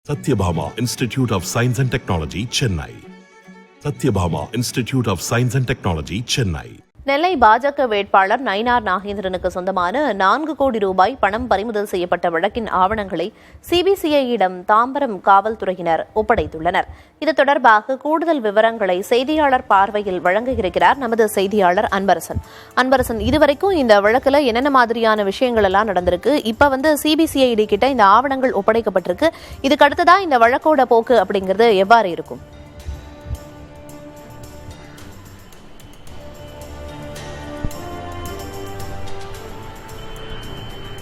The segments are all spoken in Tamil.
Satyabhama Institute of Science and Technology, Chennai. Satyabhama Institute of Science and Technology, Chennai. நெல்லை பாஜக வேட்பாளர் நயினார் நாகேந்திரனுக்கு சொந்தமான 4 கோடி ரூபாய் பணம் பறிமுதல் செய்யப்பட்ட வழக்கின் ஆவணங்களை சிபிசிஐயிடம் தாம்பரம் காவல்துறையினர் ஒப்படைத்துள்ளனர். இது தொடர்பாக கூடுதல் விவரங்களை செய்தியாளர் பார்வையில் வழங்க இருக்கிறார் நமது செய்தியாளர் அன்பரசன். இதுவரைக்கும் இந்த வழக்குல என்னென்ன மாதிரியான விஷயங்கள் எல்லாம் நடந்திருக்கு? இப்ப சிபிசிஐடி கிட்ட இந்த ஆவணங்கள் ஒப்படைக்கப்பட்டிருக்கு. இதுக்கு அடுத்ததா இந்த வழக்கோட போக்கு அப்படிங்கிறது எவ்வாறு இருக்கும்?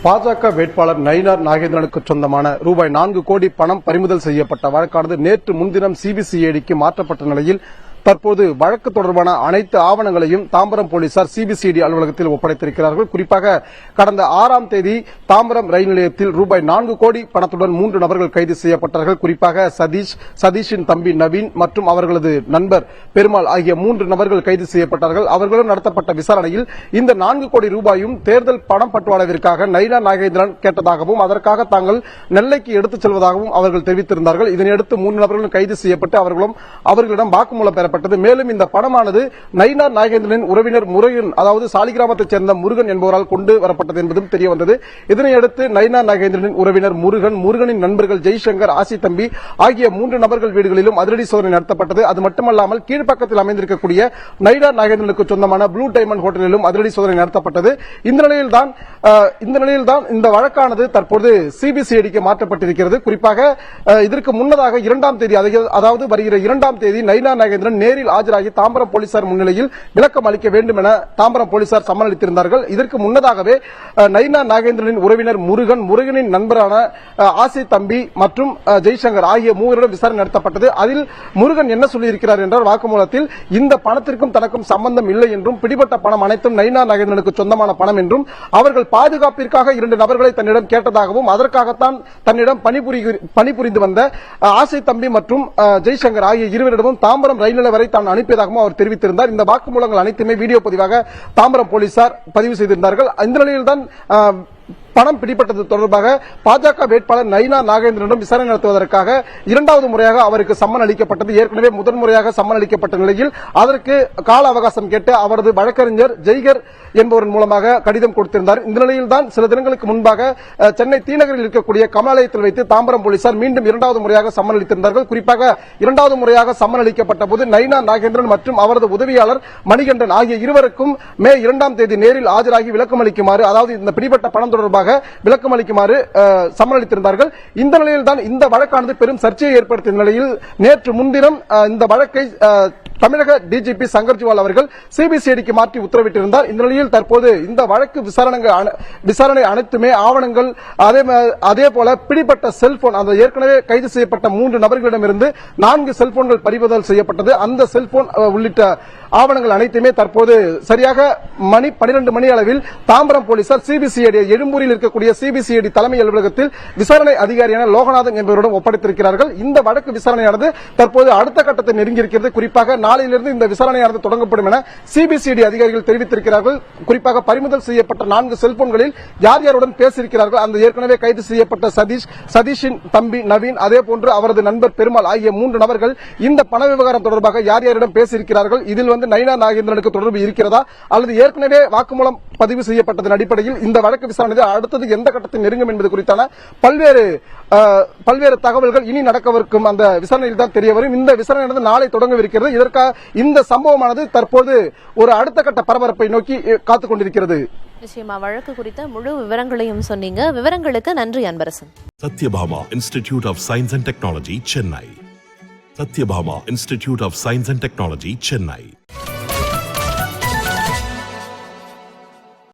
பாஜக வேட்பாளர் நயினார் நாகேந்திரனுக்கு சொந்தமான ரூபாய் 4 கோடி பணம் பறிமுதல் செய்யப்பட்ட வழக்கானது நேற்று முன்தினம் சிபிசிஐடிக்கு மாற்றப்பட்ட நிலையில் தற்போது வழக்கு தொடர்பான அனைத்து ஆவணங்களையும் தாம்பரம் போலீசார் சிபிசிஐடி அலுவலகத்தில் ஒப்படைத்திருக்கிறார்கள். குறிப்பாக கடந்த 6ஆம் தேதி தாம்பரம் ரயில் நிலையத்தில் ரூபாய் 4 கோடி பணத்துடன் 3 நபர்கள் கைது செய்யப்பட்டார்கள். குறிப்பாக சதீஷின் தம்பி நவீன் மற்றும் அவர்களது நண்பர் பெருமாள் ஆகிய 3 நபர்கள் கைது செய்யப்பட்டார்கள். அவர்களும் நடத்தப்பட்ட விசாரணையில் இந்த 4 கோடி ரூபாயும் தேர்தல் பணம் பட்டுவாடாவிற்காக நயினார் நாகேந்திரன் கேட்டதாகவும் அதற்காக தாங்கள் நெல்லைக்கு எடுத்துச் செல்வதாகவும் அவர்கள் தெரிவித்திருந்தார்கள். இதனையடுத்து 3 நபர்களும் கைது செய்யப்பட்டு அவர்களிடம் வாக்குமூலம் பெறப்பட்டது. மேலும் இந்த பணமானது நயினார் நாகேந்திரனின் உறவினர் முருகன், அதாவது சாலிகிராமத்தைச் சேர்ந்த முருகன் என்பவரால் கொண்டு வரப்பட்டது என்பதும் தெரியவந்தது. இதனையடுத்து நயினார் நாகேந்திரனின் உறவினர் முருகனின் நண்பர்கள் ஜெய்சங்கர், ஆசி தம்பி ஆகிய 3 நபர்கள் வீடுகளிலும் அதிரடி சோதனை நடத்தப்பட்டது. அது மட்டுமல்லாமல் கீழ்ப்பக்கத்தில் அமைந்திருக்கக்கூடிய நயினார் நாகேந்திரனுக்கு சொந்தமான ப்ளூ டைமண்ட் ஹோட்டலிலும் அதிரடி சோதனை நடத்தப்பட்டது. இந்த நிலையில்தான் இந்த வழக்கானது தற்போது சிபிசிஐடிக்கு மாற்றப்பட்டிருக்கிறது. குறிப்பாக இதற்கு முன்னதாக 2ஆம் தேதி, அதாவது வருகிற 2ஆம் தேதி நயினார் நாகேந்திரன் நேரில் ஆஜராகி தாம்பரம் போலீசார் முன்னிலையில் விளக்கம் அளிக்க வேண்டும் என தாம்பரம் போலீசார் சம்மன் அளித்திருந்தார்கள். இதற்கு முன்னதாகவே நயினார் நாகேந்திரனின் உறவினர் முருகனின் நண்பரான ஆசி தம்பி மற்றும் ஜெய்சங்கர் ஆகிய 3 விசாரணை நடத்தப்பட்டது. அதில் முருகன் என்ன சொல்லியிருக்கிறார் என்றால், வாக்குமூலத்தில் இந்த பணத்திற்கும் தனக்கும் சம்பந்தம் இல்லை என்றும் பிடிபட்ட பணம் அனைத்தும் நயினார் நாகேந்திரனுக்கு சொந்தமான பணம் என்றும் அவர்கள் பாதுகாப்பிற்காக 2 நபர்களை தன்னிடம் கேட்டதாகவும் அதற்காகத்தான் தன்னிடம் பணிபுரிந்து வந்த ஆசி தம்பி மற்றும் ஜெய்சங்கர் ஆகிய இருவரிடமும் தாம்பரம் ரயில் நிலையம் வரை தான் அனுப்பியதாகவும் அவர் தெரிவித்திருந்தார். இந்த வாக்குமூலங்கள் அனைத்துமே வீடியோ பதிவாக தாம்பரம் போலீசார் பதிவு செய்திருந்தார்கள். இந்த நிலையில்தான் பணம் பிடிப்பட்டது தொடர்பாக பாஜக வேட்பாளர் நயினார் நாகேந்திரனிடம் விசாரணை நடத்துவதற்காக 2வது முறையாக அவருக்கு சம்மன் அளிக்கப்பட்டது. ஏற்கனவே முதன்முறையாக சம்மன் அளிக்கப்பட்ட நிலையில் அதற்கு கால அவகாசம் கேட்டு அவரது வழக்கறிஞர் ஜெய்கர் என்பவரின் மூலமாக கடிதம் கொடுத்திருந்தார். இந்த நிலையில்தான் சில தினங்களுக்கு முன்பாக சென்னை தீநகரில் இருக்கக்கூடிய கமலாலயத்தில் வைத்து தாம்பரம் போலீசார் மீண்டும் 2வது முறையாக சம்மன் அளித்திருந்தார்கள். குறிப்பாக 2வது முறையாக சம்மன் அளிக்கப்பட்ட போது நயினார் நாகேந்திரன் மற்றும் அவரது உதவியாளர் மணிகண்டன் ஆகிய இருவருக்கும் மே 2ஆம் தேதி நேரில் ஆஜராகி விளக்கம் அளிக்குமாறு, அதாவது இந்த பிடிபட்ட பணம் தொடர்பாக விளக்கம் அளிக்குமாறு சம்மன் அளித்திருந்தார்கள். இந்த நிலையில் தான் இந்த வழக்கானது பெரும் சர்ச்சையை ஏற்படுத்திய நிலையில் நேற்று முன்தினம் இந்த வழக்கை தமிழக டிஜிபி சங்கர்ஜிவால் அவர்கள் சிபிசிஐடிக்கு மாற்றி உத்தரவிட்டிருந்தார். இந்த நிலையில் தற்போது இந்த வழக்கு விசாரணை அனைத்துமே ஆவணங்கள், அதே போல பிடிப்பட்ட செல்போன், அந்த ஏற்கனவே கைது செய்யப்பட்ட 3 நபர்களிடமிருந்து 4 செல்போன்கள் பறிமுதல் செய்யப்பட்டது. அந்த செல்போன் உள்ளிட்ட ஆவணங்கள் அனைத்துமே தற்போது சரியாக 12 மணி அளவில் தாம்பரம் போலீசார் சிபிசிஐடி எழும்பூரில் இருக்கக்கூடிய சிபிசிஐடி தலைமை அலுவலகத்தில் விசாரணை அதிகாரியான லோகநாதன் என்பவரிடம் ஒப்படைத்திருக்கிறார்கள். இந்த வழக்கு விசாரணையானது தற்போது அடுத்த கட்டத்தை நெருங்கியிருக்கிறது. குறிப்பாக நாளையிலிருந்து இந்த விசாரணையானது தொடங்கப்படும் என சிபிசிஐடி அதிகாரிகள் தெரிவித்திருக்கிறார்கள். குறிப்பாக பறிமுதல் செய்யப்பட்ட 4 செல்போன்களில் யார் யாருடன் பேசியிருக்கிறார்கள், அந்த ஏற்கனவே கைது செய்யப்பட்ட சதீஷின் தம்பி நவீன், அதே போன்று அவரது நண்பர் பெருமாள் ஆகிய 3 நபர்கள் இந்த பண விவகாரம் தொடர்பாக யார் யாரிடம் பேசியிருக்கிறார்கள், இதில் நயினார் நாகேந்திரனுக்கு தொடர்பு இருக்கிறதா அல்லது ஏற்கனவே வாக்குமூலம் பதிவு செய்யப்பட்டதன் அடிப்படையில் இந்த வழக்கு விசாரணை அடுத்தது எந்த கட்டத்தில் நெருங்கும் என்பது குறித்தான பல்வேறு தகவல்கள் இனி நடக்கவிருக்கும் அந்த விசாரணையில் தான் தெரிய வரும். இந்த விசாரணை நாளை தொடங்கவிருக்கிறது. இதற்காக இந்த சம்பவமானது தற்போது ஒரு அடுத்த கட்ட பரபரப்பை நோக்கி காத்துக் கொண்டிருக்கிறது. நிச்சயமா வழக்கு குறித்த முழு விவரங்களையும் சொன்னீங்க. விவரங்களுக்கு நன்றி Anbarasan. Satyabhama Institute of Science and Technology, Chennai. Satyabhama Institute of Science and Technology, Chennai.